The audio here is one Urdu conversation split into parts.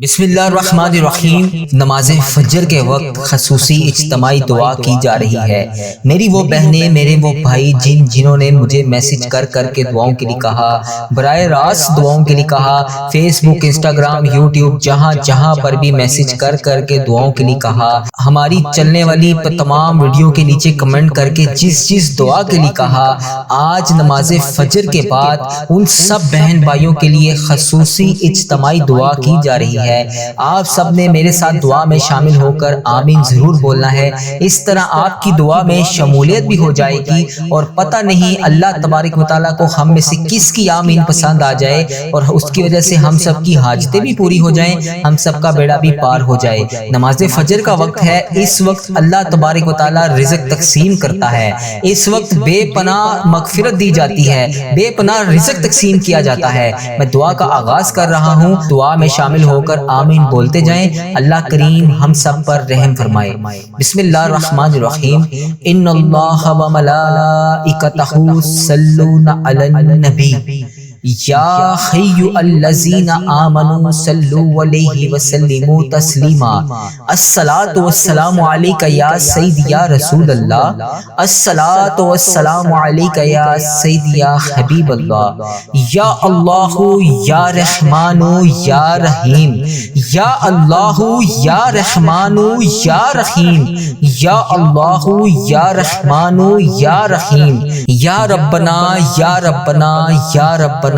بسم اللہ الرحمن الرحیم۔ نماز فجر کے وقت خصوصی اجتماعی دعا کی جا رہی ہے۔ میری وہ بہنیں، میرے وہ بھائی جنہوں نے مجھے میسج کر کے دعاؤں کے لیے کہا، براہ راست دعاؤں کے لیے کہا، فیس بک، انسٹاگرام، یوٹیوب، جہاں پر بھی میسج کر کے دعاؤں کے لیے کہا، ہماری چلنے والی تمام ویڈیو کے نیچے کمنٹ کر کے جس دعا کے لیے کہا، آج نماز فجر کے بعد ان سب بہن بھائیوں کے لیے خصوصی اجتماعی دعا کی جا رہی ہے۔ آپ سب نے میرے ساتھ دعا میں شامل ہو کر آمین ضرور بولنا ہے۔ اس طرح آپ کی دعا میں شمولیت بھی ہو جائے گی اور پتہ نہیں اللہ تبارک و تعالیٰ کو ہم میں سے کس کی آمین پسند آ جائے اور اس کی وجہ سے ہم سب کی حاجتیں بھی پوری ہو جائیں، ہم سب کا بیڑا بھی پار ہو جائے۔ نماز فجر کا وقت ہے، اس وقت اللہ تبارک و تعالیٰ رزق تقسیم کرتا ہے، اس وقت بے پناہ مغفرت دی جاتی ہے، بے پناہ رزق تقسیم کیا جاتا ہے۔ میں دعا کا آغاز کر رہا ہوں، دعا میں شامل ہو کر آمین بولتے جائیں۔ اللہ کریم ہم سب پر رحم فرمائے۔ بسم اللہ الرحمن الرحیم۔ ان اللہ و ملائکتہ یصلون علی النبی یا حی الذین آمنوا صلوا علیہ وسلموا تسلیما۔ الصلاۃ والسلام علیک یا سیدی یا رسول اللہ، الصلاۃ والسلام علیک یا سیدی یا حبیب اللہ، یا اللہ یا رحمان یا رحیم، یا اللہ یا رحمان یا رحیم، یا اللہ یا رحمان یا رحیم، یا ربنا یا ربنا یا ربنا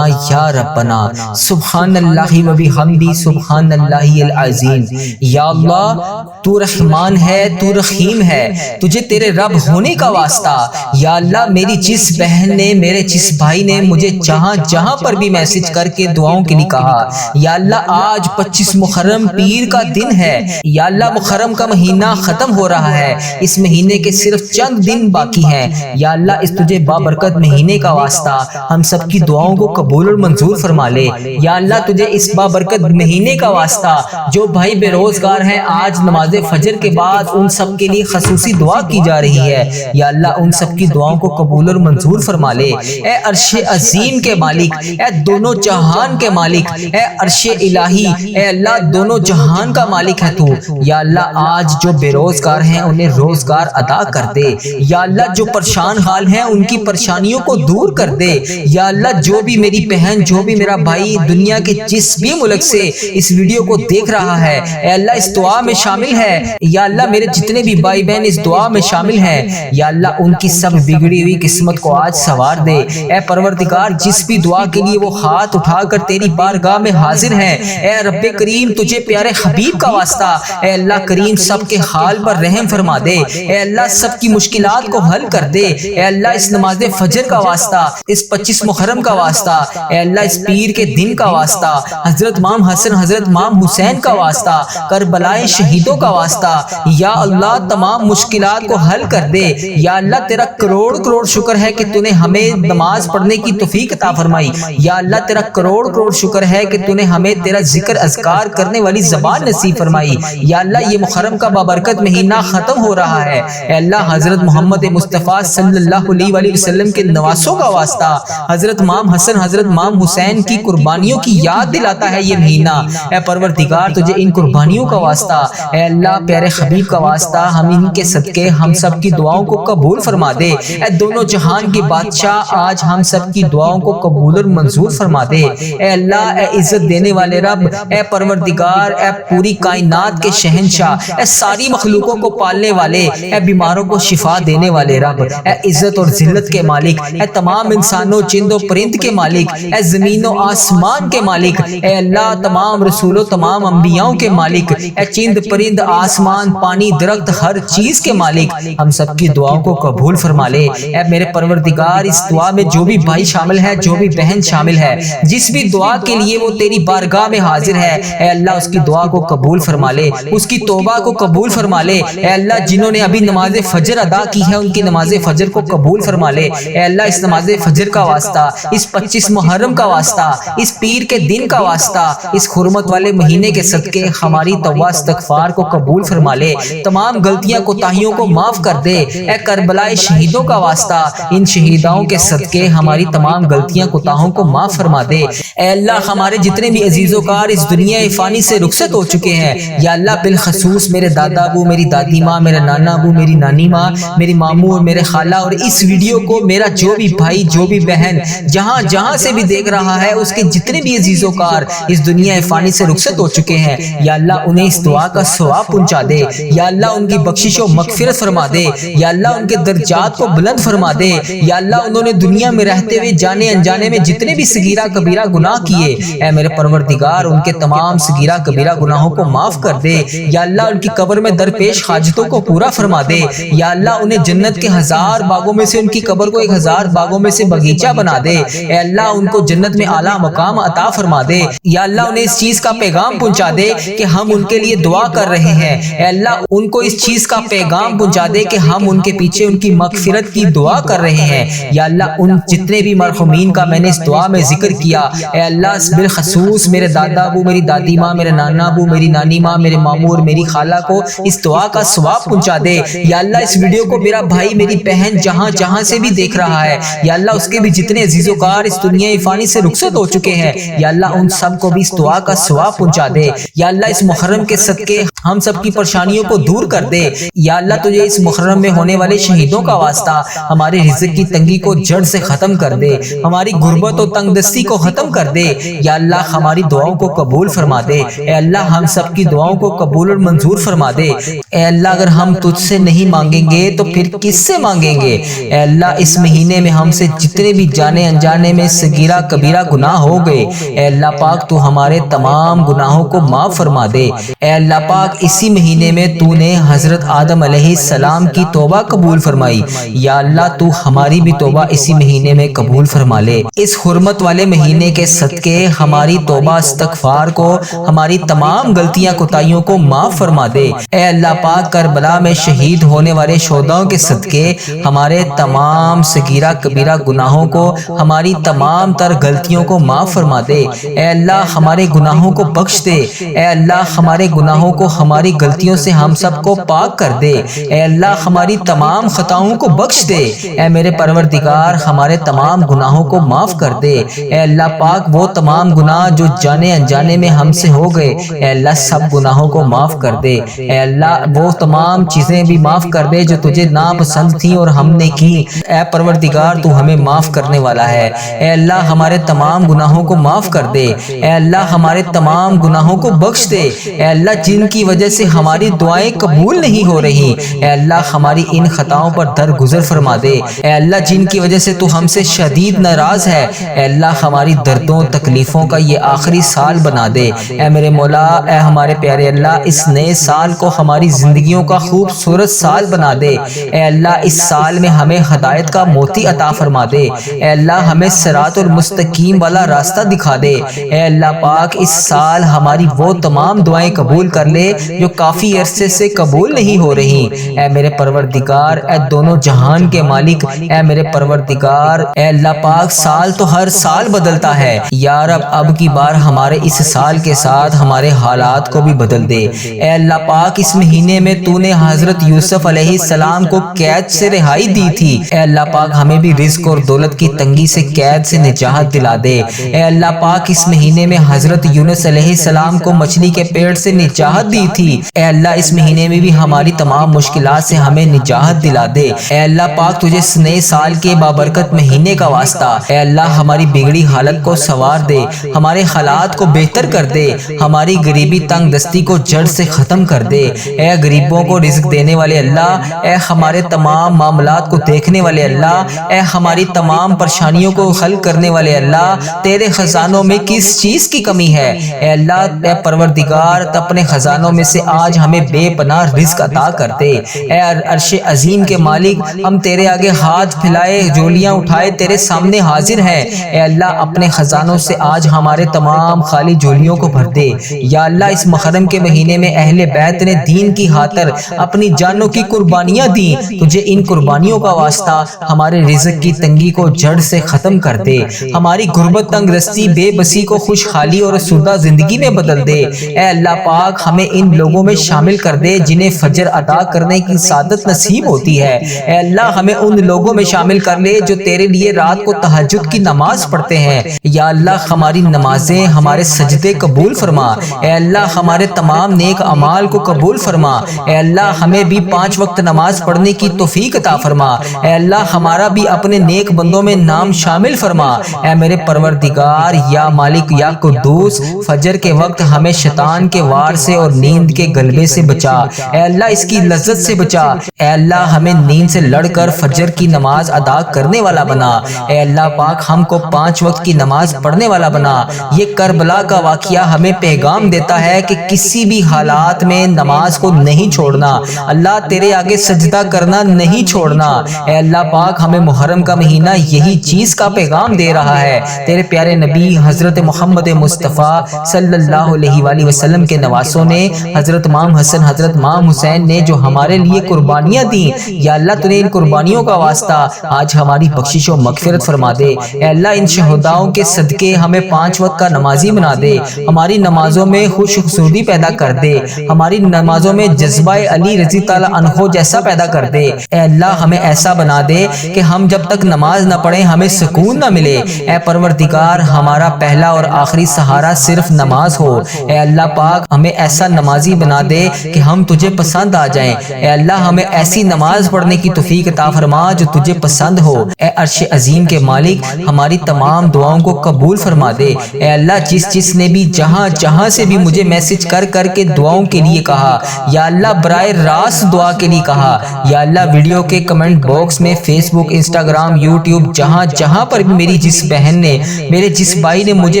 یا ربنا، سبحان اللہ و بحمدہ سبحان اللہ العظیم۔ یا اللہ تو رحمان ہے، تو رحیم ہے، تجھے تیرے رب ہونے کا واسطہ۔ یا اللہ میری جس بہن نے، میرے جس بھائی نے مجھے جہاں پر بھی میسج کر کے دعاؤں کے لیے کہا، یا اللہ آج 25 محرم پیر کا دن ہے، یا اللہ محرم کا مہینہ ختم ہو رہا ہے، اس مہینے کے صرف چند دن باقی ہیں، یا اللہ اس تجھے بابرکت مہینے کا واسطہ ہم سب کی دعاؤں کو قبول اور منظور فرما لے۔ یا اللہ تجھے اس بابرکت مہینے کا واسطہ جو بھائی بے روزگار ہیں، آج نماز فجر کے بعد ان سب کے لیے خصوصی دعا کی جا رہی ہے، یا اللہ ان سب کی دعاؤں کو قبول اور منظور فرما لے۔ اے عرش عظیم کے مالک، اے دونوں جہان کے مالک، اے عرش الہی، اے اللہ دونوں جہان کا مالک ہے تو۔ یا اللہ آج جو بے روزگار ہیں انہیں روزگار عطا کر دے، یا اللہ جو پریشان حال ہیں ان کی پریشانیوں کو دور کر دے۔ یا اللہ جو بھی میری بہن، جو بھی میرا بھائی دنیا کے جس بھی ملک سے اس ویڈیو کو دیکھ رہا ہے، اے اللہ اس دعا میں شامل ہے، یا اللہ میرے جتنے بھی بھائی بہن اس دعا میں شامل ہیں، یا اللہ ان کی سب بگڑی ہوئی قسمت کو آج سنوار دے۔ اے پروردگار جس بھی دعا کے لیے وہ ہاتھ اٹھا کر تیری بارگاہ میں حاضر ہیں، اے رب کریم تجھے پیارے حبیب کا واسطہ، اے اللہ کریم سب کے حال پر رحم فرما دے، اے اللہ سب کی مشکلات کو حل کر دے، اے اللہ اس نماز فجر کا واسطہ، اس 25 محرم کا واسطہ، اے اللہ اس پیر کے دن کا واسطہ، حضرت امام حسن، حضرت امام حسین کا واسطہ، کربلائے شہیدوں کا واسطہ، یا اللہ تمام مشکلات کو حل کر دے۔ یا اللہ تیرا کروڑ شکر ہے کہ تو نے ہمیں نماز پڑھنے کی توفیق عطا فرمائی، یا اللہ تیرا کروڑ شکر ہے کہ تو نے ہمیں تیرا ذکر اذکار کرنے والی زبان نصیب فرمائی۔ یا اللہ یہ محرم کا بابرکت مہینہ ختم ہو رہا ہے، اے اللہ حضرت محمد مصطفیٰ صلی اللہ علیہ وسلم کے نواسوں کا واسطہ، حضرت امام حسن، حضرت امام حسین کی قربانیوں کی یاد دلاتا ہے یہ مہینہ، اے پروردگار تجھے ان قربانیوں کا واسطہ، اے اللہ پیارے حبیب کا واسطہ، ہم ان کے صدقے ہم سب کی دعاؤں کو قبول فرما دے۔ اے دونوں جہان کی بادشاہ آج ہم سب کی دعاؤں کو قبول اور منظور فرما دے۔ اے اللہ، اے عزت دینے والے رب، اے پروردگار، اے پوری کائنات کے شہنشاہ، اے ساری مخلوقوں کو پالنے والے، اے بیماروں کو شفا دینے والے رب، اے عزت اور ذلت کے مالک، اے تمام انسانوں چند و پرند کے مالک، اے زمین و آسمان کے مالک، اے اللہ تمام رسولوں تمام انبیاءوں کے مالک، اے چند پرند آسمان پانی درخت ہر چیز کے مالک، ہم سب کی دعاؤں کو قبول فرما لے۔ اے میرے پروردگار اس دعا میں جو بھی بھائی شامل ہے، جو بھی بہن شامل ہے، جس بھی دعا کے لیے وہ تیری بارگاہ میں حاضر ہے، اے اللہ اس کی دعا کو قبول فرما لے، اس کی توبہ کو قبول فرما لے۔ اے اللہ جنہوں نے ابھی نماز فجر ادا کی ہے ان کی نماز فجر کو قبول فرما لے۔ اے اللہ اس نماز فجر کا واسطہ، اس 25 25 محرم کا واسطہ، اس پیر کے دن کا واسطہ، اس حرمت والے مہینے کے صدقے ہماری توبہ استغفار کو قبول فرما لے، تمام غلطیاں کوتاہیوں کو معاف کر دے۔ اے کربلا شہیدوں کا واسطہ، ان شہیداؤں کے صدقے ہماری تمام غلطیاں کوتاہوں کو معاف فرما دے۔ اے اللہ ہمارے جتنے بھی عزیز و کار اس دنیا فانی سے رخصت ہو چکے ہیں، یا اللہ بالخصوص میرے دادا ابو، میری دادی ماں، میرے نانا ابو، میری نانی ماں، میری ماموں اور میرے خالہ، اور اس ویڈیو کو میرا جو بھی بھائی جو بھی بہن جہاں جہاں سے بھی دیکھ رہا ہے، اس کے جتنے بھی عزیز و کار اس دنیا فانی سے رخصت ہو چکے ہیں، یا اللہ انہیں اس دعا کا ثواب پہنچا دے، یا اللہ ان کی بخشش و مغفرت فرما دے، یا اللہ ان کے درجات کو بلند فرما دے، یا اللہ انہوں نے دنیا میں رہتے ہوئے جانے انجانے میں جتنے بھی صغیرہ کبیرہ گناہ کیے، اے میرے پروردگار ان کے تمام صغیرہ کبیرہ گناہوں کو معاف کر دے، یا اللہ ان کی قبر میں درپیش حاجتوں کو پورا فرما دے، یا اللہ انہیں جنت کے 1000 باغوں میں سے ان کی قبر کو 1000 باغوں میں سے باغیچہ بنا دے، اے اللہ ان کو جنت میں اعلیٰ مقام عطا فرما دے، یا اللہ انہیں اس چیز کا پیغام پہنچا دے کہ ہم ان کے لیے دعا کر رہے ہیں، اے اللہ ان کو اس چیز کا پیغام پہنچا دے کہ ہم ان کے پیچھے ان کی مغفرت کی دعا کر رہے ہیں، یا اللہ ان جتنے بھی مرحومین کا میں نے اس دعا میں ذکر کیا، اے اللہ بالخصوص میرے دادا ابو، میری دادی ماں، میرے نانا ابو، میری نانی ماں، میرے ماموں اور میری خالہ کو اس دعا کا ثواب پہنچا دے، یا اللہ اس ویڈیو کو میرا بھائی میری بہن جہاں جہاں سے بھی دیکھ رہا ہے، یا اللہ اس کے بھی جتنے عزیز و کار اس دنیا فانی سے رخصت ہو چکے ہیں، یا اللہ ان سب کو بھی اس دعا کا ثواب پہنچا دے، یا اللہ اس محرم کے صدقے ہم سب کی پریشانیوں کو دور کر دے، یا اللہ تجھے اس محرم میں ہونے والے شہیدوں کا واسطہ ہمارے رزق کی تنگی کو جڑ سے ختم کر دے، ہماری غربت و تنگ دستی کو ختم کر دے، یا اللہ ہماری دعاؤں کو قبول فرما دے، اے اللہ ہم سب کی دعاؤں کو قبول اور منظور فرما دے، اے اللہ اگر ہم تجھ سے نہیں مانگیں گے تو پھر کس سے مانگیں گے، اے اللہ اس مہینے میں ہم سے جتنے بھی جانے انجانے میں صغیرہ کبیرہ گناہ ہو گئے، اے اللہ پاک تو ہمارے تمام گناہوں کو معاف فرما دے، اے اللہ پاک اسی مہینے میں تو نے حضرت آدم علیہ السلام کی توبہ قبول فرمائی، یا اللہ تو ہماری بھی توبہ اسی مہینے میں قبول فرما لے، اس حرمت والے مہینے کے صدقے ہماری توبہ استغفار کو ہماری تمام غلطیاں کوتاہیوں کو معاف فرما دے، اے اللہ پاک کربلا میں شہید ہونے والے شہداؤں کے صدقے ہمارے تمام صغیرہ کبیرہ گناہوں کو ہماری تمام تر غلطیوں کو معاف فرما دے، اے اللہ ہمارے گناہوں کو بخش دے، اے اللہ ہمارے گناہوں کو ہماری غلطیوں سے ہم سب کو پاک کر دے، اے اللہ ہماری تمام خطاؤں کو بخش دے، اے میرے پروردگار ہمارے تمام گناہوں کو معاف کر دے، اے اللہ پاک وہ تمام گناہ جو جانے انجانے میں ہم سے ہو گئے، اے اللہ سب گناہوں کو معاف کر دے، اے اللہ وہ تمام چیزیں بھی معاف کر دے جو تجھے ناپسند تھیں اور ہم نے کی، اے پروردگار تو ہمیں معاف کرنے والا ہے، اے اللہ ہمارے تمام گناہوں کو معاف کر دے، اے اللہ ہمارے تمام گناہوں کو بخش دے، اے اللہ جن کی وجہ سے ہماری دعائیں قبول نہیں ہو رہی، اے اللہ ہماری ان خطاؤں پر درگزر فرما دے، اے اللہ جن کی وجہ سے تو ہم سے شدید ناراض ہے، اے اللہ ہماری دردوں تکلیفوں کا یہ آخری سال بنا دے، اے میرے مولا اے ہمارے پیارے اللہ اس نئے سال کو ہماری زندگیوں کا خوبصورت سال بنا دے، اے اللہ اس سال میں ہمیں ہدایت کا موتی عطا فرما دے، اے اللہ ہمیں صراط المستقیم والا راستہ دکھا دے، اے اللہ پاک اس سال ہماری وہ تمام دعائیں قبول کر لے جو کافی عرصے سے قبول نہیں ہو رہی، اے میرے پروردگار اے دونوں جہان کے مالک، اے میرے پروردگار اے اللہ پاک سال تو ہر سال بدلتا ہے، یا رب اب کی بار ہمارے اس سال کے ساتھ ہمارے حالات کو بھی بدل دے، اے اللہ پاک اس مہینے میں تو نے حضرت یوسف علیہ السلام کو قید سے رہائی دی تھی، اے اللہ پاک ہمیں بھی رزق اور دولت کی تنگی سے قید سے نجات دلا دے، اے اللہ پاک اس مہینے میں حضرت یونس علیہ السلام کو مچھلی کے پیٹ سے نجات دی تھی، اے اللہ اس مہینے میں بھی ہماری تمام مشکلات سے ہمیں نجات دلا دے، اے اللہ پاک تجھے اس نئے سال کے بابرکت مہینے کا واسطہ، اے اللہ ہماری بگڑی حالت کو سنوار دے، ہمارے حالات کو بہتر کر دے، ہماری غریبی تنگ دستی کو جڑ سے ختم کر دے، اے غریبوں کو رزق دینے والے اللہ، اے ہمارے تمام معاملات کو دیکھنے والے اللہ، اے ہماری تمام پریشانیوں کو حل کرنے والے اللہ، تیرے خزانوں میں کس چیز کی کمی ہے، اے اللہ اے پروردگار اپنے خزانوں میں سے آج ہمیں بے پناہ رزق عطا کر دے، اے عرش عظیم کے مالک ہم تیرے آگے ہاتھ پھیلائے جولیاں اٹھائے تیرے سامنے حاضر ہیں، اے اللہ اپنے خزانوں سے آج ہمارے تمام خالی جولیوں کو بھر دے، یا اللہ اس محرم کے مہینے میں اہل بیت نے دین کی خاطر اپنی جانوں کی قربانیاں دیں، تجھے ان قربانیوں کا واسطہ ہمارے رزق کی تنگی کو جڑ سے ختم کر کر دے، ہماری غربت تنگ رستی بے بسی کو خوشحالی اور آسودہ زندگی میں بدل دے۔ اے اللہ پاک ہمیں ان لوگوں میں شامل کر دے جنہیں فجر ادا کرنے کی سعادت نصیب ہوتی ہے۔ اے اللہ ہمیں ان لوگوں میں شامل کر لے جو تیرے لیے رات کو تہجد کی نماز پڑھتے ہیں۔ یا اللہ ہماری نمازیں، ہمارے سجدے قبول فرما۔ اے اللہ ہمارے تمام نیک اعمال کو قبول فرما۔ اے اللہ ہمیں بھی 5 وقت نماز پڑھنے کی توفیق عطا فرما۔ اے اللہ ہمارا بھی اپنے نیک بندوں میں نام شامل فرما۔ اے میرے پروردگار، یا مالک، یا قدوس، فجر کے وقت ہمیں شیطان کے وار سے اور نیند کے غلبے سے بچا۔ اے اللہ اس کی لذت سے بچا۔ اے اللہ ہمیں نیند سے لڑ کر فجر کی نماز ادا کرنے والا بنا۔ اے اللہ پاک ہم کو 5 وقت کی نماز پڑھنے والا بنا۔ یہ کربلا کا واقعہ ہمیں پیغام دیتا ہے کہ کسی بھی حالات میں نماز کو نہیں چھوڑنا، اللہ تیرے آگے سجدہ کرنا نہیں چھوڑنا۔ اے اللہ پاک ہمیں محرم کا مہینہ یہی چیز کا پیغام دے رہا ہے۔ تیرے پیارے نبی حضرت محمد مصطفیٰ صلی اللہ علیہ وآلہ وسلم کے نواسوں نے، حضرت امام حسن، حضرت امام حسین نے جو ہمارے لیے قربانیاں دیں، یا اللہ تو نے ان قربانیوں کا واسطہ آج ہماری بخشش و مغفرت فرما دے۔ اے اللہ ان شہداؤں کے صدقے ہمیں 5 وقت کا نمازی بنا دے، ہماری نمازوں میں خوش خصوصی پیدا کر دے، ہماری نمازوں میں جذبہ علی رضی تعالیٰ عنہ جیسا پیدا کر دے۔ اے اللہ ہمیں ایسا بنا دے کہ ہم جب تک نماز نہ پڑھیں ہمیں سکون نہ ملے۔ اے پروردگار ہمارا پہلا اور آخری سہارا صرف نماز ہو۔ اے اللہ پاک ہمیں ایسا نمازی بنا دے کہ ہم تجھے پسند آ جائیں۔ اے اللہ ہمیں ایسی نماز پڑھنے کی توفیق عطا فرما جو تجھے پسند ہو۔ اے عرش عظیم کے مالک ہماری تمام دعاؤں کو قبول فرما دے۔ اے اللہ جس نے بھی جہاں سے بھی مجھے میسج کر کے دعاؤں کے لیے کہا، یا اللہ براہ راست دعا کے لیے کہا، یا اللہ ویڈیو کے کمنٹ باکس میں، فیس بک، انسٹاگرام، یوٹیوب، جہاں پر بھی میری جس بہن نے، میرے جس بھائی نے مجھے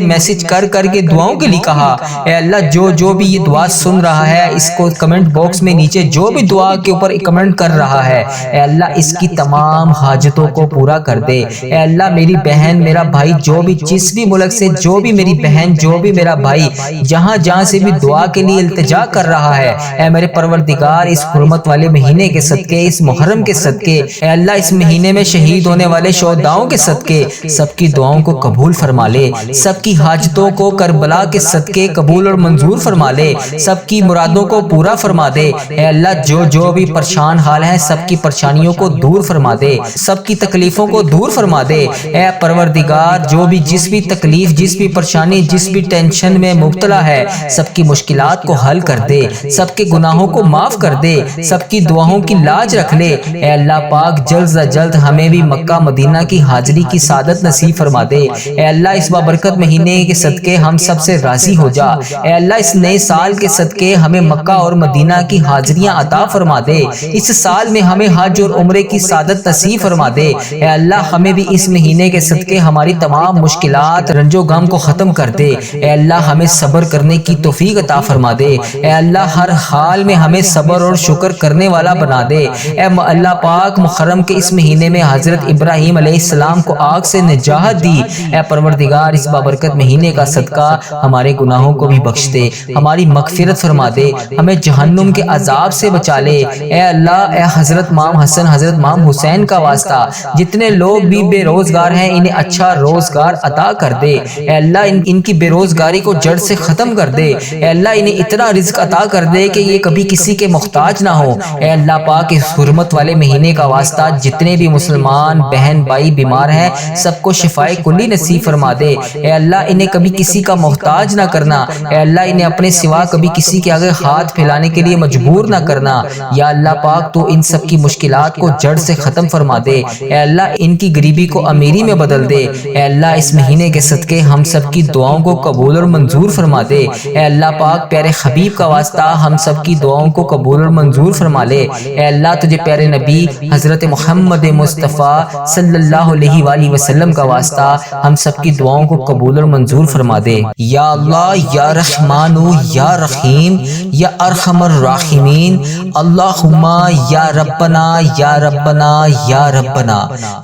میسج کر کے دعاؤں کے لیے کہا، اے اللہ جو بھی یہ دعا سن رہا ہے اس کو کمنٹ باکس میں نیچے جو بھی دعا کے اوپر کمنٹ کر رہا ہے، اے اللہ اس کی تمام حاجتوں کو پورا کر دے۔ اے اللہ میری بہن، میرا بھائی، جو بھی جس بھی ملک سے، جو بھی میری بہن، جو بھی میرا بھائی جہاں سے بھی دعا کے لیے التجا کر رہا ہے، اے میرے پروردگار اس حرمت والے مہینے کے صدقے، اس محرم کے صدقے، اے اللہ اس مہینے میں شہید ہونے والے شہداؤں کے صدقے سب کی دعاؤں کو قبول فرما لے، سب کی حاجتوں کو کربلا کے صدقے قبول اور منظور فرما لے، سب کی مرادوں کو پورا فرما دے۔ اے اللہ جو بھی پریشان حال ہیں سب کی پریشانیوں کو دور فرما دے، سب کی تکلیفوں کو دور فرما دے۔ اے پروردگار جو بھی جس بھی تکلیف، جس بھی پریشانی، جس بھی ٹینشن میں مبتلا ہے سب کی مشکلات کو حل کر دے، سب کے گناہوں کو معاف کر دے، سب کی دعاؤں کی لاج رکھ لے۔ اے اللہ پاک جلد سے جلد ہمیں بھی مکہ مدینہ کی حاضری کی سعادت نصیب فرما دے۔ اے اللہ اس بابرکت مہینے کے صدقے ہم سب سے راضی ہو جا۔ اے اللہ اس نئے سال کے صدقے ہمیں مکہ اور مدینہ کی حاضریاں عطا فرما دے، اس سال میں ہمیں حج اور عمرے کی سعادت نصیب فرما دے۔ اے اللہ ہمیں بھی اس مہینے کے صدقے ہماری تمام مشکلات، رنج و غم کو ختم کر دے۔ اے اللہ ہمیں صبر کرنے کی توفیق عطا فرما دے۔ اے اللہ ہر حال میں ہمیں صبر اور شکر کرنے والا بنا دے۔ اے اللہ پاک محرم کے اس مہینے میں حضرت ابراہیم علیہ السلام کو آگ سے نجات دی۔ اے پروردگار اس بابرکت مہینے کا صدقہ ہمارے گناہوں کو بھی بخش دے، ہماری مغفرت فرما دے، ہمیں جہنم کے عذاب سے بچا لے۔ اے اللہ اے حضرت امام حسن، حضرت امام حسین کا واسطہ جتنے لوگ بھی بے روزگار ہیں انہیں اچھا روزگار عطا کر دے۔ اے اللہ ان کی بے روزگاری کو جڑ سے ختم کر دے۔ اے اللہ انہیں اتنا رزق عطا کر دے کہ یہ کبھی کسی کے محتاج نہ ہو۔ اے اللہ پاک اس حرمت والے مہینے کا واسطہ جتنے بھی مسلمان بہن بھائی بیمار ہیں سب کو شفائے کلی نصیب فرما دے۔ اے اللہ انہیں کبھی کسی کا محتاج نہ کرنا۔ اے اللہ انہیں اپنے سوا کبھی کسی کے آگے ہاتھ پھیلانے کے لیے مجبور نہ کرنا۔ یا اللہ پاک تو ان سب کی مشکلات کو جڑ سے ختم فرما دے۔ اے اللہ ان کی غریبی کو امیری میں بدل دے۔ اے اللہ اس مہینے کے صدقے ہم سب کی دعاؤں کو قبول اور منظور فرما دے۔ اے اللہ پاک پیارے حبیب کا واسطہ ہم سب کی دعاؤں کو قبول اور منظور فرما لے۔ اے اللہ تجھے پیارے نبی حضرت محمد مصطفیٰ صلی اللہ علیہ وآلہ وسلم کا واسطہ ہم سب کی دعاؤں کو قبول اور منظور فرما دے۔ یا اللہ یا رحمان یا رحیم یا ارحم الراحمین، اللہم یا ربنا یا ربنا یا ربنا۔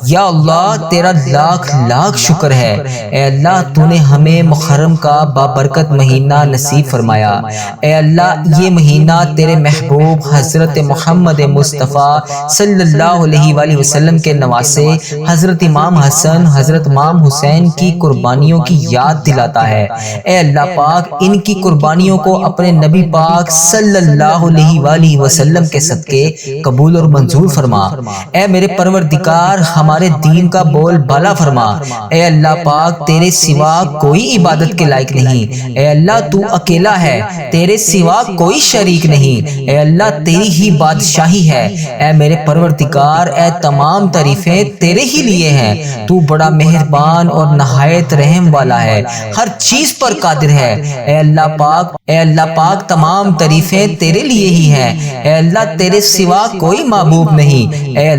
یا اللہ تیرا لاکھ لاکھ شکر ہے اے اللہ تو نے ہمیں محرم کا بابرکت مہینہ نصیب فرمایا۔ اے اللہ یہ مہینہ تیرے محبوب حضرت محمد مصطفیٰ صلی اللہ علیہ وآلہ وسلم کے نواسے حضرت امام حسن، حسن، حضرت امام حسین کی قربانیوں کی یاد دلاتا ہے۔ اے اللہ پاک ان کی قربانیوں کو اپنے نبی پاک صلی اللہ علیہ وآلہ وسلم کے صدقے قبول اور منظور فرما۔ اے میرے پروردگار ہمارے دین کا بول بالا فرما۔ اے اللہ پاک تیرے سوا کوئی عبادت کے لائق نہیں۔ اے اللہ تو اکیلا ہے، تیرے سوا کوئی شریک نہیں۔ اے اللہ تیری ہی بادشاہی ہے۔ اے میرے پروردگار اے تمام تعریفیں تیرے ہی لیے ہیں۔ تو بڑا مہربان اور نہایت رحم والا ہے، ہر چیز پر قادر ہے۔ اے اللہ پاک تمام تعریفیں تیرے لیے ہی ہیں۔ اے اللہ تیرے سوا کوئی معبود نہیں۔ اے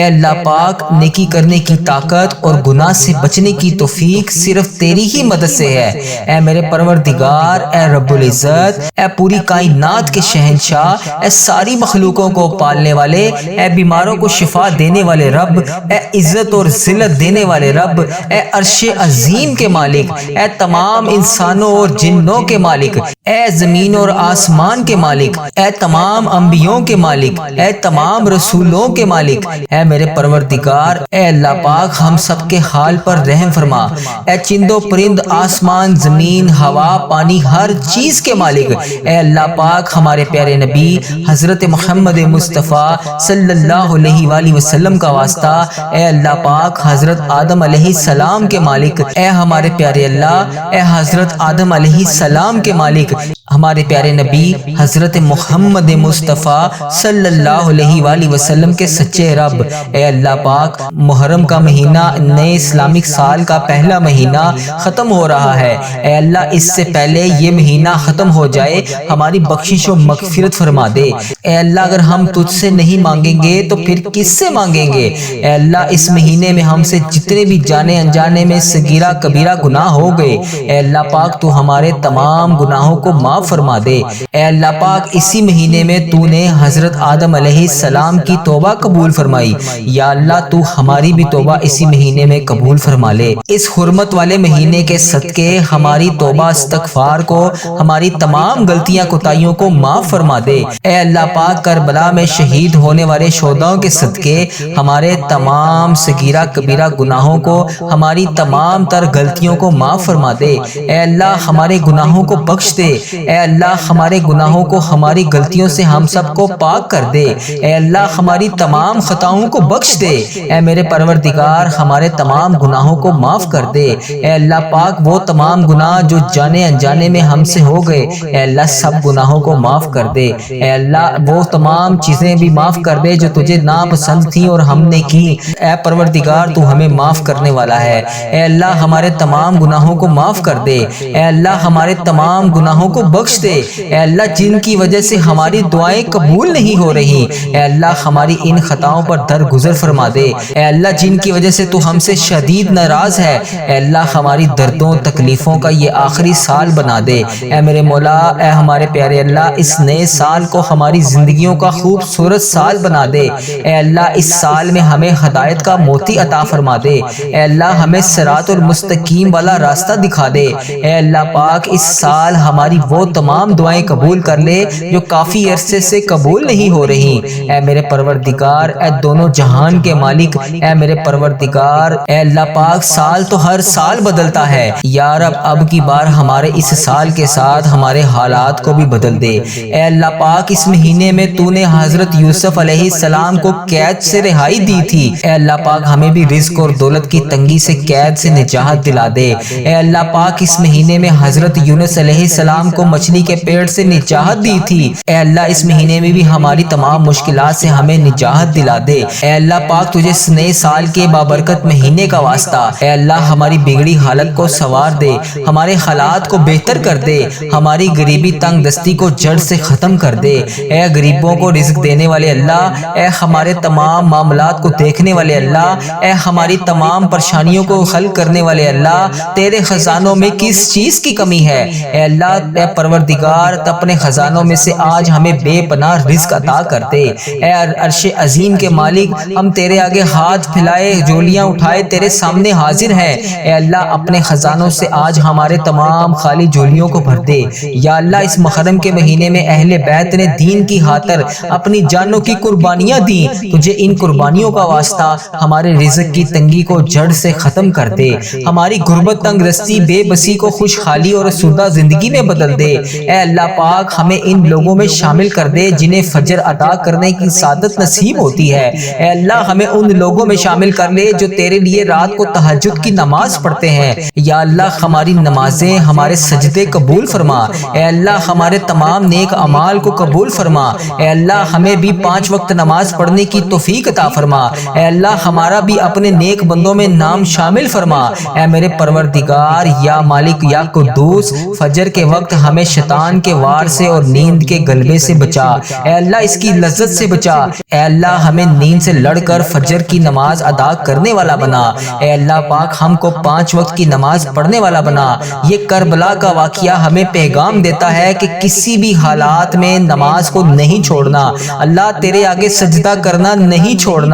اللہ پاک نیکی کرنے کی طاقت اور گناہ سے بچنے کی توفیق صرف تیری ہی مدد سے ہے۔ اے میرے پروردگار اے رب العزت، اے پوری کائنات کے شہنشاہ، اے ساری مخلوقوں کو پالنے والے، اے بیماروں کو شفا دینے والے رب، اے عزت اور ذلت دینے والے رب، اے عرش عظیم کے مالک، اے تمام انسانوں اور جنوں کے مالک، اے زمین اور آسمان کے مالک، اے تمام انبیوں کے مالک، اے تمام رسولوں کے مالک، اے میرے پروردگار اے اللہ پاک ہم سب کے حال پر رحم فرما۔ اے چند و پرند، آسمان، زمین، ہوا، پانی، ہر چیز کے مالک، اے اللہ پاک ہمارے پیارے نبی حضرت محمد مصطفیٰ صلی اللہ علیہ وآلہ وسلم کا واسطہ، اے اللہ پاک حضرت آدم علیہ السلام کے مالک، اے ہمارے پیارے اللہ، اے حضرت آدم علیہ السلام کے مالک، ہمارے پیارے نبی حضرت محمد مصطفیٰ صلی اللہ علیہ وآلہ وسلم کے سچے رب، اے اللہ پاک محرم کا مہینہ نئے اسلامک سال کا پہلا مہینہ ختم ہو رہا ہے۔ اے اللہ اس سے پہلے یہ مہینہ ختم ہو جائے ہماری بخشش و مغفرت فرما دے۔ اے اللہ اگر ہم تجھ سے نہیں مانگیں گے تو پھر کس سے مانگیں گے؟ اے اللہ اس مہینے میں ہم سے جتنے بھی جانے انجانے میں صغیرہ کبیرہ گناہ ہو گئے، اے اللہ پاک تو ہمارے تمام گناہوں کو معاف فرما دے۔ اے اللہ پاک اسی مہینے میں تو نے حضرت آدم علیہ السلام کی توبہ قبول فرمائی، یا اللہ تو ہماری بھی توبہ اسی مہینے میں قبول فرما لے۔ اس حرمت والے مہینے کے صدقے ہماری توبہ استغفار کو، ہماری تمام غلطیاں کوتاہیوں کو معاف فرما دے۔ اے اللہ پاک کربلا میں شہید ہونے والے شہداؤں کے صدقے ہمارے تمام صغیرہ کبیرہ گناہوں کو، ہماری تمام تر غلطیوں کو معاف فرما دے۔ اے اللہ ہمارے گناہوں کو بخش دے۔ اے اللہ ہمارے گناہوں کو، ہماری غلطیوں سے ہم سب کو پاک کر دے۔ اے اللہ ہماری تمام خطاؤں کو بخش دے۔ اے میرے پروردگار ہمارے تمام گناہوں کو معاف کر دے۔ اے اللہ پاک وہ تمام گناہ جو جانے انجانے میں ہم سے ہو گئے، اے اللہ سب گناہوں کو معاف کر دے۔ اے اللہ وہ تمام چیزیں بھی معاف کر دے جو تجھے ناپسند تھیں اور ہم نے کی۔ اے پروردگار تو ہمیں معاف کرنے والا ہے۔ اے اللہ ہمارے تمام گناہوں کو معاف کر دے۔ اے اللہ ہمارے تمام گناہوں کو بخش دے۔ اے اللہ جن کی وجہ سے ہماری دعائیں قبول نہیں ہو رہی، اے اللہ ہماری ان خطاؤں پر درگزر فرما دے۔ اے اللہ جن کی وجہ سے تو ہم سے شدید ناراض ہے، اے اللہ ہماری دردوں تکلیفوں کا یہ آخری سال بنا دے۔ اے میرے مولا، اے ہمارے پیارے اللہ اس نئے سال کو ہماری زندگیوں کا خوبصورت سال بنا دے۔ اے اللہ اس سال میں ہمیں ہدایت کا موتی عطا فرما دے۔ اے اللہ ہمیں صراط المستقیم والا راستہ دکھا دے۔ اے اللہ پاک اس سال ہماری وہ تمام دعائیں قبول کر لے جو کافی عرصے سے قبول نہیں ہو رہی۔ اے میرے پروردگار اے دونوں جہان کے مالک، اے میرے پروردگار اے اللہ پاک سال تو ہر سال بدلتا ہے، یا رب اب کی بار ہمارے اس سال کے ساتھ ہمارے حالات کو بھی بدل دے۔ اے اللہ پاک اس مہینے میں تو نے حضرت یوسف علیہ السلام کو قید سے رہائی دی تھی، اے اللہ پاک ہمیں بھی رزق اور دولت کی تنگی سے قید سے نجات دلا دے۔ اے اللہ پاک اس مہینے میں حضرت یونس علیہ السلام کو مچھلی کے پیٹ سے نجات دی تھی، اے اللہ اس مہینے میں بھی ہماری تمام مشکلات سے ہمیں نجات دلا دے۔ اے اللہ پاک تجھے اس نئے سال کے بابرکت مہینے کا واسطہ، اے اللہ ہماری بگڑی حالت کو سنوار دے، ہمارے حالات کو بہتر کر دے، ہماری غریبی تنگ دستی کو جڑ سے ختم کر دے۔ اے غریبوں کو رزق دینے والے اللہ، اے ہمارے تمام معاملات کو دیکھنے والے اللہ، اے ہماری تمام پریشانیوں کو حل کرنے والے اللہ، تیرے خزانوں میں کس چیز کی کمی ہے؟ اے اللہ اے پروردگار اپنے خزانوں میں سے آج ہمیں بے پناہ رزق عطا کر دے۔ اے عرش عظیم کے مالک، ہم تیرے آگے ہاتھ پھیلائے جولیاں اٹھائے تیرے سامنے حاضر ہیں۔ اے اللہ اپنے خزانوں سے آج ہمارے تمام خالی جولیوں کو بھر دے۔ یا اللہ اس محرم کے مہینے میں اہل بیت نے دین کی خاطر اپنی جانوں کی قربانیاں دیں، تجھے ان قربانیوں کا واسطہ ہمارے رزق کی تنگی کو جڑ سے ختم کر دے، ہماری غربت، تنگ رستی، بے بسی کو خوشحالی اور سودہ زندگی میں بدل دے۔ اے اللہ پاک ہمیں ان لوگوں میں شامل کر دے جنہیں فجر ادا کرنے کی سعادت نصیب ہوتی ہے۔ اے اللہ ہمیں ان لوگوں میں شامل کر لے جو تیرے لیے رات کو تہجد کی نماز پڑھتے ہیں۔ یا اللہ ہماری نمازیں، ہمارے سجدے قبول فرما۔ اے اللہ ہمارے تمام نیک اعمال کو قبول فرما۔ اے اللہ ہمیں بھی 5 وقت نماز پڑھنے کی توفیق عطا فرما۔ اے اللہ ہمارا بھی اپنے نیک بندوں میں نام شامل فرما۔ اے میرے پروردگار یا مالک یا قدوس، فجر کے وقت ہمیں شیطان کے وار سے اور نیند کے غلبے سے بچا۔ اے اللہ اس کی لذت سے بچا۔ اے اللہ ہمیں نیند سے لڑ کر فجر کی نماز ادا کرنے والا بنا۔ اے اللہ پاک ہم کو 5 وقت کی نماز پڑھنے والا بنا۔ یہ کربلا کا واقعہ ہمیں پیغام دیتا ہے کہ کسی بھی حالات میں نماز کو نہیں چھوڑنا، اللہ تیرے آگے سجدہ کرنا نہیں چھوڑنا۔